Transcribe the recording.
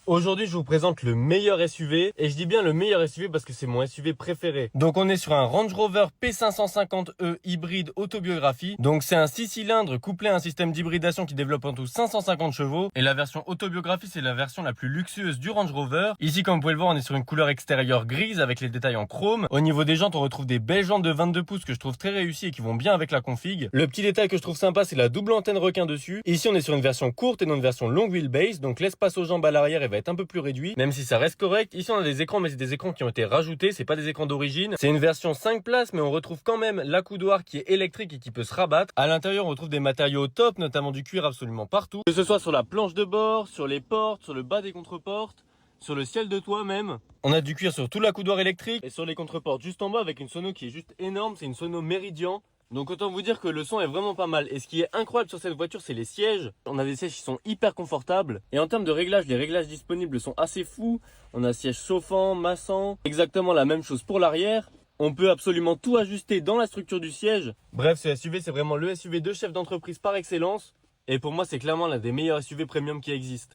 Aujourd'hui, je vous présente le meilleur SUV, et je dis bien le meilleur SUV parce que c'est mon SUV préféré. Donc on est sur un Range Rover P550e hybride autobiographie. Donc c'est un 6 cylindres couplé à un système d'hybridation qui développe en tout 550 chevaux. Et la version autobiographie, c'est la version la plus luxueuse du Range Rover. Ici, comme vous pouvez le voir, on est sur une couleur extérieure grise avec les détails en chrome. Au niveau des jantes, on retrouve des belles jantes de 22 pouces que je trouve très réussies et qui vont bien avec la config. Le petit détail que je trouve sympa, c'est la double antenne requin dessus. Ici, on est sur une version courte et non une version longue wheelbase. Donc l'espace aux jambes à l'arrière va être un peu plus réduit, même si ça reste correct. Ici on a des écrans, mais c'est des écrans qui ont été rajoutés, c'est pas des écrans d'origine. C'est une version 5 places, mais on retrouve quand même l'accoudoir qui est électrique et qui peut se rabattre. À l'intérieur on retrouve des matériaux au top, notamment du cuir absolument partout, que ce soit sur la planche de bord, sur les portes, sur le bas des contreportes, sur le ciel de toit même. On a du cuir sur tout l'accoudoir électrique et sur les contreportes juste en bas avec une sono qui est juste énorme, c'est une sono Meridian. Donc autant vous dire que le son est vraiment pas mal. Et ce qui est incroyable sur cette voiture, c'est les sièges. On a des sièges qui sont hyper confortables. Et en termes de réglages, les réglages disponibles sont assez fous. On a siège chauffant, massant, exactement la même chose pour l'arrière. On peut absolument tout ajuster dans la structure du siège. Bref, ce SUV, c'est vraiment le SUV de chef d'entreprise par excellence. Et pour moi, c'est clairement l'un des meilleurs SUV premium qui existent.